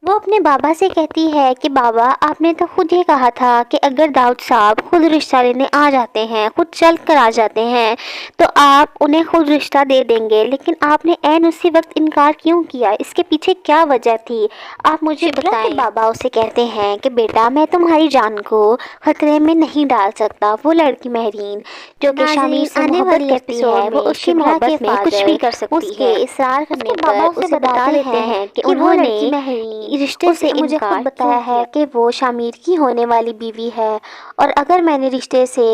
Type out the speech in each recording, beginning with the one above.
وہ اپنے بابا سے کہتی ہے کہ بابا آپ نے تو خود ہی کہا تھا کہ اگر داؤد صاحب خود رشتہ لینے آ جاتے ہیں، خود چل کر آ جاتے ہیں تو آپ انہیں خود رشتہ دے دیں گے، لیکن آپ نے عین اسی وقت انکار کیوں کیا؟ اس کے پیچھے کیا وجہ تھی؟ آپ مجھے بتائیں۔ کے بابا اسے کہتے ہیں کہ بیٹا میں تمہاری جان کو خطرے میں نہیں ڈال سکتا۔ وہ لڑکی مہرین جو کہ شامیر سے محبت کرتی ہے، وہ اس کی محبت میں کچھ بھی کر سکتی ہے۔ اس کے اصرار کرنے پر اسے بتا دیتے ہیں کہ انہوں نے رشتے سے مجھے خود بتایا ہے کہ وہ شامیر کی ہونے والی بیوی ہے، اور اگر میں نے رشتے سے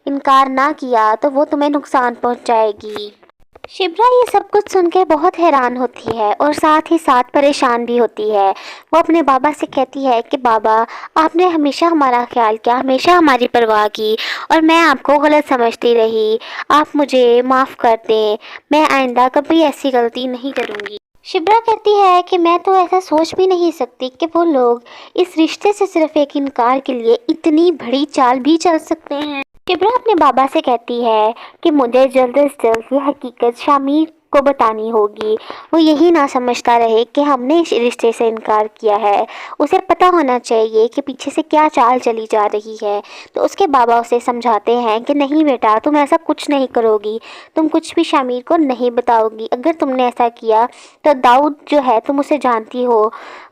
انکار نہ کیا تو وہ تمہیں نقصان پہنچائے گی۔ شبرا یہ سب کچھ سن کے بہت حیران ہوتی ہے اور ساتھ ہی ساتھ پریشان بھی ہوتی ہے۔ وہ اپنے بابا سے کہتی ہے کہ بابا آپ نے ہمیشہ ہمارا خیال کیا، ہمیشہ ہماری پرواہ کی، اور میں آپ کو غلط سمجھتی رہی، آپ مجھے معاف کر دیں، میں آئندہ کبھی ایسی غلطی نہیں کروں گی۔ شبرا کہتی ہے کہ میں تو ایسا سوچ بھی نہیں سکتی کہ وہ لوگ اس رشتے سے صرف ایک انکار کے لیے اتنی بڑی چال بھی چل سکتے ہیں۔ شبرا اپنے بابا سے کہتی ہے کہ مجھے جلد از جلد یہ حقیقت شامیر کو بتانی ہوگی، وہ یہی نہ سمجھتا رہے کہ ہم نے اس رشتے سے انکار کیا ہے، اسے پتہ ہونا چاہیے کہ پیچھے سے کیا چال چلی جا رہی ہے۔ تو اس کے بابا اسے سمجھاتے ہیں کہ نہیں بیٹا، تم ایسا کچھ نہیں کرو گی، تم کچھ بھی شامیر کو نہیں بتاؤ گی، اگر تم نے ایسا کیا تو داؤد جو ہے تم اسے جانتی ہو،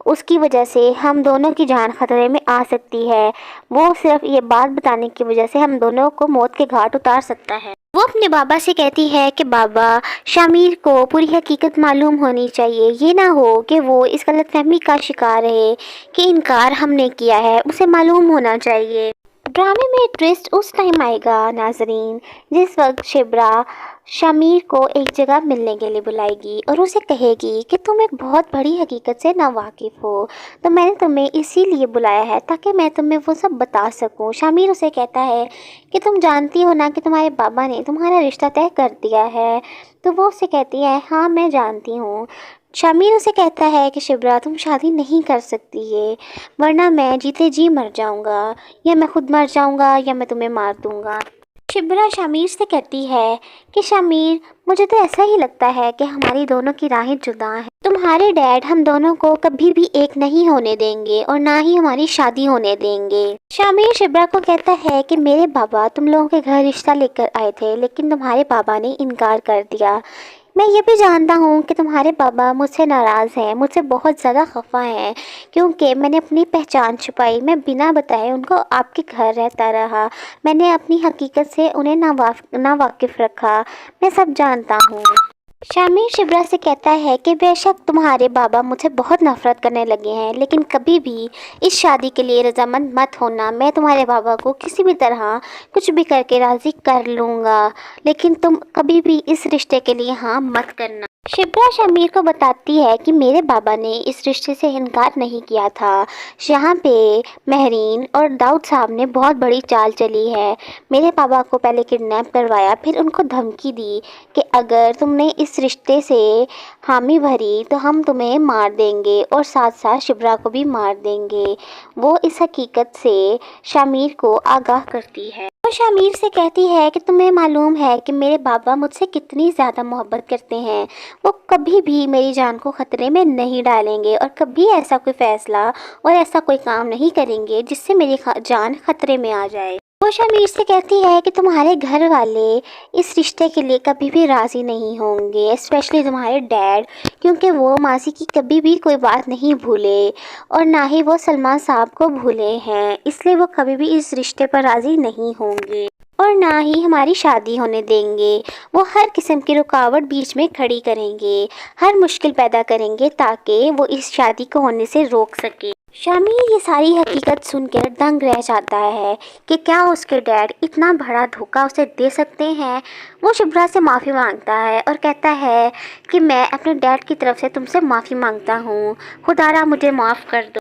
اس کی وجہ سے ہم دونوں کی جان خطرے میں آ سکتی ہے، وہ صرف یہ بات بتانے کی وجہ سے ہم دونوں کو موت کے گھاٹ اتار سکتا ہے۔ وہ اپنے بابا سے کہتی ہے کہ بابا شامیر کو پوری حقیقت معلوم ہونی چاہیے، یہ نہ ہو کہ وہ اس غلط فہمی کا شکار رہے کہ انکار ہم نے کیا ہے، اسے معلوم ہونا چاہیے۔ ڈرامے میں ٹویسٹ اس ٹائم آئے گا ناظرین جس وقت شبرا شامیر کو ایک جگہ ملنے کے لیے بلائے گی اور اسے کہے گی کہ تم ایک بہت بڑی حقیقت سے ناواقف ہو، تو میں نے تمہیں اسی لیے بلایا ہے تاکہ میں تمہیں وہ سب بتا سکوں۔ شامیر اسے کہتا ہے کہ تم جانتی ہو نا کہ تمہارے بابا نے تمہارا رشتہ طے کر دیا ہے، تو وہ اسے کہتی ہے ہاں میں جانتی ہوں۔ شامیر اسے کہتا ہے کہ شبرا تم شادی نہیں کر سکتی ہے، ورنہ میں جیتے جی مر جاؤں گا، یا میں خود مر جاؤں گا یا میں تمہیں مار دوں گا۔ شبرا شامیر سے کہتی ہے کہ شامیر مجھے تو ایسا ہی لگتا ہے کہ ہماری دونوں کی راہیں جدا ہیں، تمہارے ڈیڈ ہم دونوں کو کبھی بھی ایک نہیں ہونے دیں گے اور نہ ہی ہماری شادی ہونے دیں گے۔ شامیر شبرا کو کہتا ہے کہ میرے بابا تم لوگوں کے گھر رشتہ لے کر آئے تھے لیکن تمہارے بابا نے انکار کر دیا، میں یہ بھی جانتا ہوں کہ تمہارے بابا مجھ سے ناراض ہیں، مجھ سے بہت زیادہ خفا ہیں کیونکہ میں نے اپنی پہچان چھپائی، میں بنا بتائے ان کو آپ کے گھر رہتا رہا، میں نے اپنی حقیقت سے انہیں ناواقف رکھا، میں سب جانتا ہوں۔ شامیر شبرا سے کہتا ہے کہ بے شک تمہارے بابا مجھ سے بہت نفرت کرنے لگے ہیں، لیکن کبھی بھی اس شادی کے لیے رضامند مت ہونا، میں تمہارے بابا کو کسی بھی طرح کچھ بھی کر کے راضی کر لوں گا، لیکن تم کبھی بھی اس رشتے کے لیے ہاں مت کرنا۔ شبرا شامیر کو بتاتی ہے کہ میرے بابا نے اس رشتے سے انکار نہیں کیا تھا، یہاں پہ مہرین اور داؤد صاحب نے بہت بڑی چال چلی ہے، میرے بابا کو پہلے کڈنیپ کروایا، پھر ان کو دھمکی دی کہ اگر تم نے اس رشتے سے حامی بھری تو ہم تمہیں مار دیں گے اور ساتھ ساتھ شبرا کو بھی مار دیں گے۔ وہ اس حقیقت سے شامیر کو آگاہ کرتی ہے۔ وہ شامیر سے کہتی ہے کہ تمہیں معلوم ہے کہ میرے بابا مجھ سے کتنی زیادہ محبت کرتے ہیں، وہ کبھی بھی میری جان کو خطرے میں نہیں ڈالیں گے اور کبھی ایسا کوئی فیصلہ اور ایسا کوئی کام نہیں کریں گے جس سے میری جان خطرے میں آ جائے۔ وہ شامیر سے کہتی ہے کہ تمہارے گھر والے اس رشتے کے لیے کبھی بھی راضی نہیں ہوں گے، اسپیشلی تمہارے ڈیڈ، کیونکہ وہ ماضی کی کبھی بھی کوئی بات نہیں بھولے اور نہ ہی وہ سلمان صاحب کو بھولے ہیں، اس لیے وہ کبھی بھی اس رشتے پر راضی نہیں ہوں گے اور نہ ہی ہماری شادی ہونے دیں گے۔ وہ ہر قسم کی رکاوٹ بیچ میں کھڑی کریں گے، ہر مشکل پیدا کریں گے تاکہ وہ اس شادی کو ہونے سے روک سکے۔ شامیر یہ ساری حقیقت سن کر دنگ رہ جاتا ہے کہ کیا اس کے ڈیڈ اتنا بڑا دھوکہ اسے دے سکتے ہیں۔ وہ شبرا سے معافی مانگتا ہے اور کہتا ہے کہ میں اپنے ڈیڈ کی طرف سے تم سے معافی مانگتا ہوں، خدا را مجھے معاف کر دو۔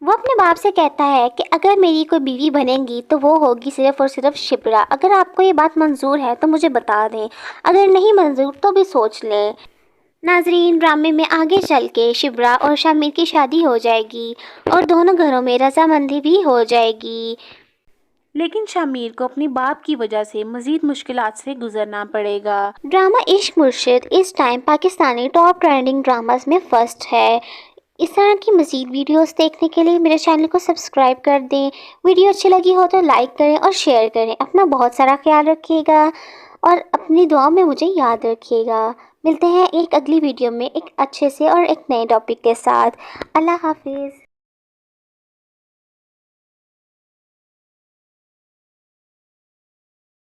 وہ اپنے باپ سے کہتا ہے کہ اگر میری کوئی بیوی بنے گی تو وہ ہوگی صرف اور صرف شبرا، اگر آپ کو یہ بات منظور ہے تو مجھے بتا دیں، اگر نہیں منظور تو بھی سوچ لیں۔ ناظرین، ڈرامے میں آگے چل کے شبرا اور شامر کی شادی ہو جائے گی اور دونوں گھروں میں رضامندی بھی ہو جائے گی۔ لیکن شامیر کو اپنی باپ کی وجہ سے مزید مشکلات سے گزرنا پڑے گا۔ ڈرامہ عشق مرشد اس time Pakistani top trending dramas میں فرسٹ ہے۔ اس طرح کی مزید ویڈیوز دیکھنے کے لیے میرے چینل کو سبسکرائب کر دیں، ویڈیو اچھی لگی ہو تو لائک کریں اور شیئر کریں۔ اپنا بہت سارا خیال رکھیے گا اور اپنی دعا میں مجھے یاد رکھیے گا۔ ملتے ہیں ایک اگلی ویڈیو میں ایک اچھے سے اور ایک نئے ٹاپک کے ساتھ۔ اللہ حافظ۔